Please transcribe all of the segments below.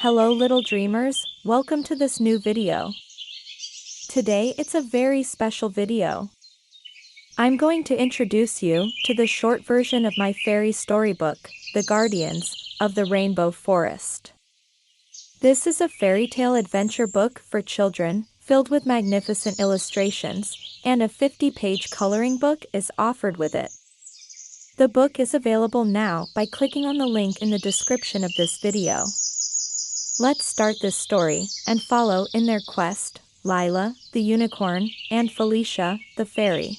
Hello little dreamers, welcome to this new video. Today it's a very special video. I'm going to introduce you to the short version of my fairy storybook, The Guardians of the Rainbow Forest. This is a fairy tale adventure book for children, filled with magnificent illustrations, and a 50-page coloring book is offered with it. The book is available now by clicking on the link in the description of this video. Let's start this story and follow in their quest, Lila, the unicorn, and Felicia, the fairy.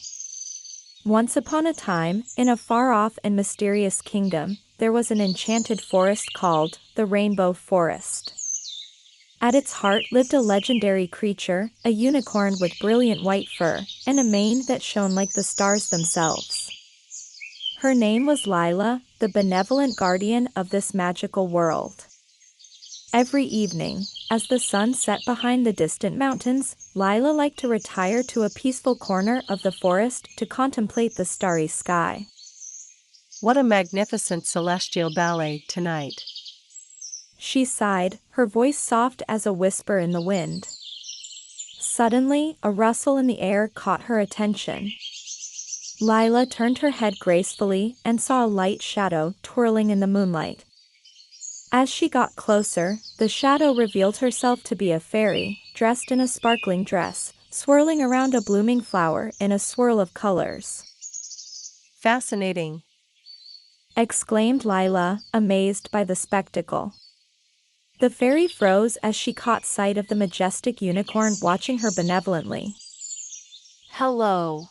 Once upon a time, in a far-off and mysterious kingdom, there was an enchanted forest called the Rainbow Forest. At its heart lived a legendary creature, a unicorn with brilliant white fur, and a mane that shone like the stars themselves. Her name was Lila, the benevolent guardian of this magical world. Every evening, as the sun set behind the distant mountains, Lila liked to retire to a peaceful corner of the forest to contemplate the starry sky. What a magnificent celestial ballet tonight. She sighed, her voice soft as a whisper in the wind. Suddenly, a rustle in the air caught her attention. Lila turned her head gracefully and saw a light shadow twirling in the moonlight. As she got closer, the shadow revealed herself to be a fairy, dressed in a sparkling dress, swirling around a blooming flower in a swirl of colors. Fascinating, Exclaimed Lila, amazed by the spectacle. The fairy froze as she caught sight of the majestic unicorn watching her benevolently. Hello.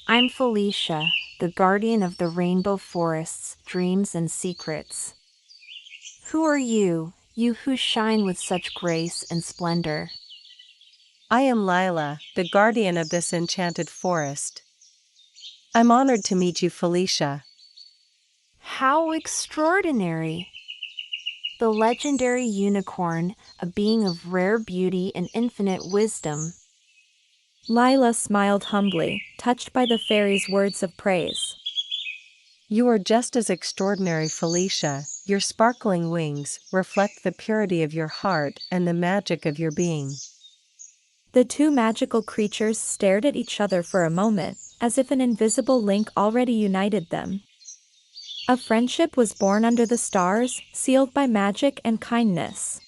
I'm Felicia, the guardian of the Rainbow Forest's dreams and secrets. Who are you who shine with such grace and splendor? I am Lila, the guardian of this enchanted forest. I'm honored to meet you, Felicia. How extraordinary! The legendary unicorn, a being of rare beauty and infinite wisdom. Lila smiled humbly, touched by the fairy's words of praise. You are just as extraordinary, Felicia. Your sparkling wings reflect the purity of your heart and the magic of your being. The two magical creatures stared at each other for a moment, as if an invisible link already united them. A friendship was born under the stars, sealed by magic and kindness.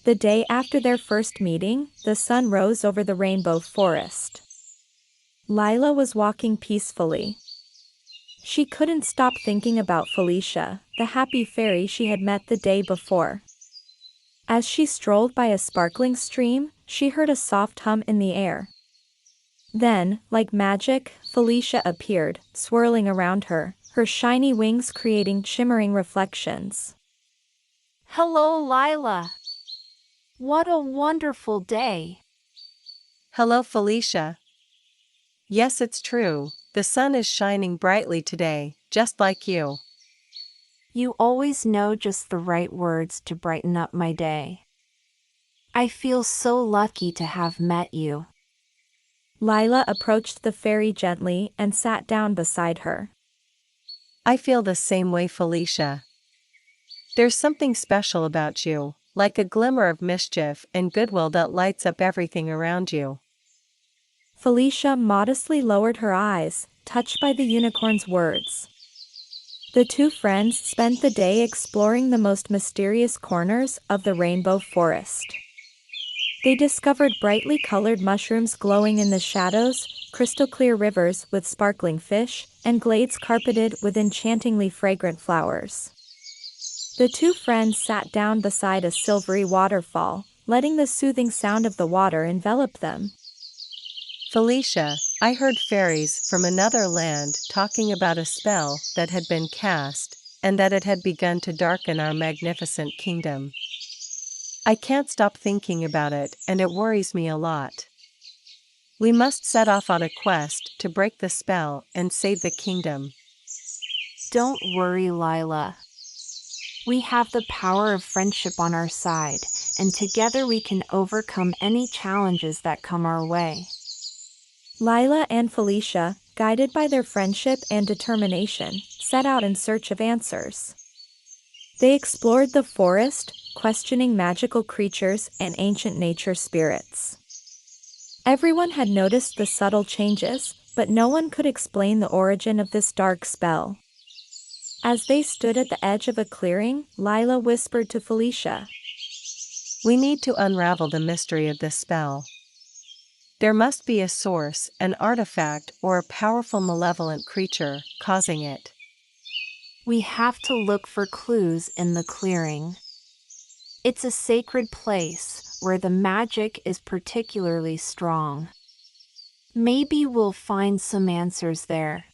The day after their first meeting, the sun rose over the rainbow forest. Lila was walking peacefully. She couldn't stop thinking about Felicia, the happy fairy she had met the day before. As she strolled by a sparkling stream, she heard a soft hum in the air. Then, like magic, Felicia appeared, swirling around her, her shiny wings creating shimmering reflections. Hello, Lila. What a wonderful day. Hello, Felicia. Yes, it's true. The sun is shining brightly today, just like you. You always know just the right words to brighten up my day. I feel so lucky to have met you. Lila approached the fairy gently and sat down beside her. I feel the same way, Felicia. There's something special about you, like a glimmer of mischief and goodwill that lights up everything around you. Felicia modestly lowered her eyes, touched by the unicorn's words. The two friends spent the day exploring the most mysterious corners of the rainbow forest. They discovered brightly colored mushrooms glowing in the shadows, crystal-clear rivers with sparkling fish, and glades carpeted with enchantingly fragrant flowers. The two friends sat down beside a silvery waterfall, letting the soothing sound of the water envelop them. Felicia, I heard fairies from another land talking about a spell that had been cast, and that it had begun to darken our magnificent kingdom. I can't stop thinking about it, and it worries me a lot. We must set off on a quest to break the spell and save the kingdom. Don't worry, Lila. We have the power of friendship on our side, and together we can overcome any challenges that come our way. Lila and Felicia, guided by their friendship and determination, set out in search of answers. They explored the forest, questioning magical creatures and ancient nature spirits. Everyone had noticed the subtle changes, but no one could explain the origin of this dark spell. As they stood at the edge of a clearing, Lila whispered to Felicia, "We need to unravel the mystery of this spell. There must be a source, an artifact, or a powerful malevolent creature causing it." We have to look for clues in the clearing. It's a sacred place where the magic is particularly strong. Maybe we'll find some answers there.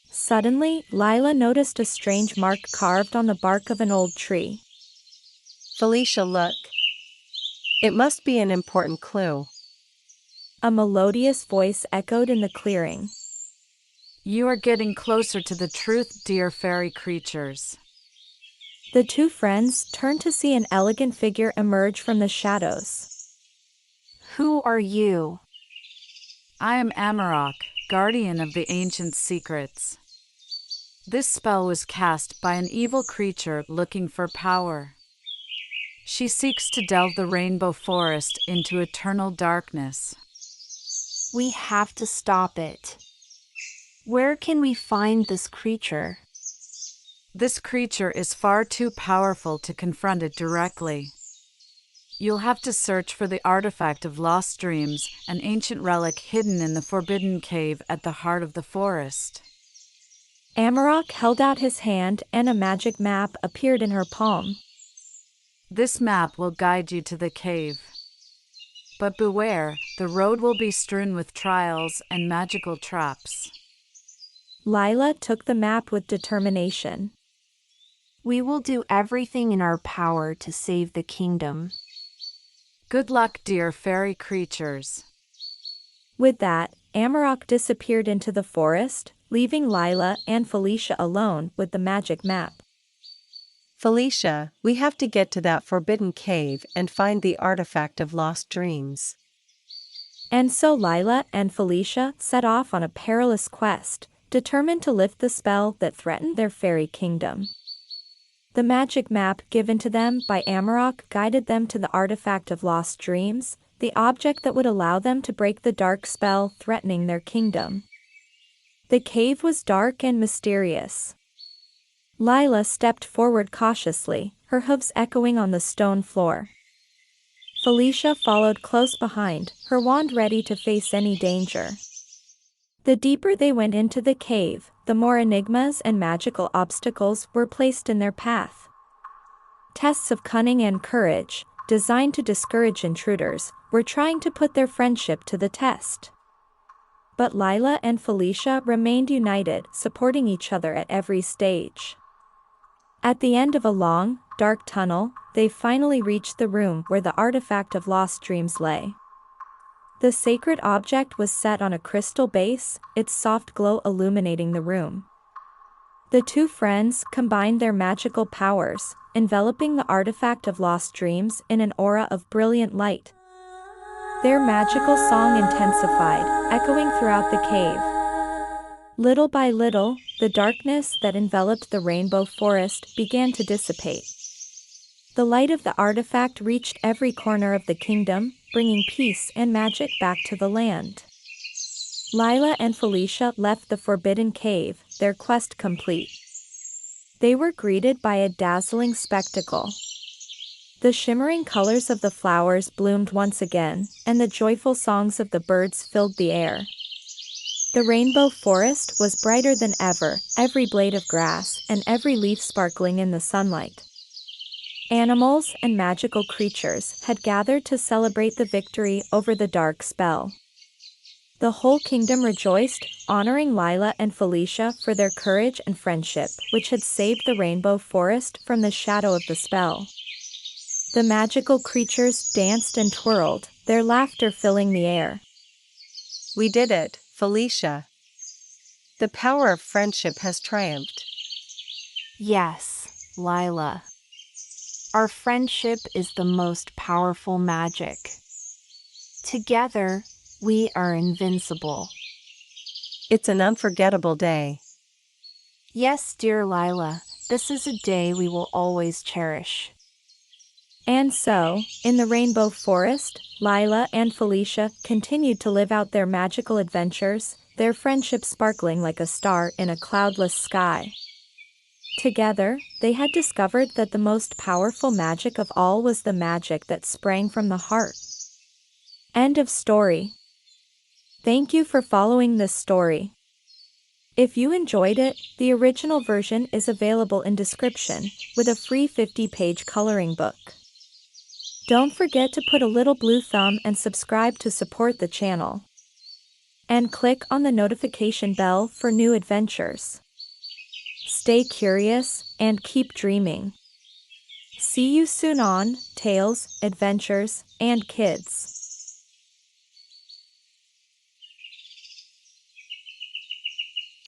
Suddenly, Lila noticed a strange mark carved on the bark of an old tree. "Felicia, look. It must be an important clue." A melodious voice echoed in the clearing. "You are getting closer to the truth, dear fairy creatures." The two friends turned to see an elegant figure emerge from the shadows. Who are you? I am Amarok, guardian of the ancient secrets. This spell was cast by an evil creature looking for power. She seeks to delve the rainbow forest into eternal darkness. We have to stop it. Where can we find this creature? This creature is far too powerful to confront it directly. You'll have to search for the artifact of lost dreams, an ancient relic hidden in the forbidden cave at the heart of the forest. Amarok held out his hand and a magic map appeared in her palm. This map will guide you to the cave. But beware, the road will be strewn with trials and magical traps. Lila took the map with determination. We will do everything in our power to save the kingdom. Good luck, dear fairy creatures. With that, Amarok disappeared into the forest, leaving Lila and Felicia alone with the magic map. "Felicia, we have to get to that forbidden cave and find the artifact of lost dreams." And so Lila and Felicia set off on a perilous quest, determined to lift the spell that threatened their fairy kingdom. The magic map given to them by Amarok guided them to the artifact of lost dreams, the object that would allow them to break the dark spell threatening their kingdom. The cave was dark and mysterious. Lila stepped forward cautiously, her hooves echoing on the stone floor. Felicia followed close behind, her wand ready to face any danger. The deeper they went into the cave, the more enigmas and magical obstacles were placed in their path. Tests of cunning and courage, designed to discourage intruders, were trying to put their friendship to the test. But Lila and Felicia remained united, supporting each other at every stage. At the end of a long, dark tunnel, they finally reached the room where the artifact of lost dreams lay. The sacred object was set on a crystal base, its soft glow illuminating the room. The two friends combined their magical powers, enveloping the artifact of lost dreams in an aura of brilliant light. Their magical song intensified, echoing throughout the cave. Little by little, the darkness that enveloped the rainbow forest began to dissipate. The light of the artifact reached every corner of the kingdom, bringing peace and magic back to the land. Lila and Felicia left the forbidden cave, their quest complete. They were greeted by a dazzling spectacle. The shimmering colors of the flowers bloomed once again, and the joyful songs of the birds filled the air. The rainbow forest was brighter than ever, every blade of grass and every leaf sparkling in the sunlight. Animals and magical creatures had gathered to celebrate the victory over the dark spell. The whole kingdom rejoiced, honoring Lila and Felicia for their courage and friendship, which had saved the rainbow forest from the shadow of the spell. The magical creatures danced and twirled, their laughter filling the air. "We did it, Felicia. The power of friendship has triumphed." Yes, Lila. Our friendship is the most powerful magic. Together, we are invincible. It's an unforgettable day. Yes, dear Lila, this is a day we will always cherish. And so, in the rainbow forest, Lila and Felicia continued to live out their magical adventures, their friendship sparkling like a star in a cloudless sky. Together, they had discovered that the most powerful magic of all was the magic that sprang from the heart. End of story. Thank you for following this story. If you enjoyed it, the original version is available in description, with a free 50-page coloring book. Don't forget to put a little blue thumb and subscribe to support the channel. And click on the notification bell for new adventures. Stay curious, and keep dreaming. See you soon on Tales, Adventures, and Kids.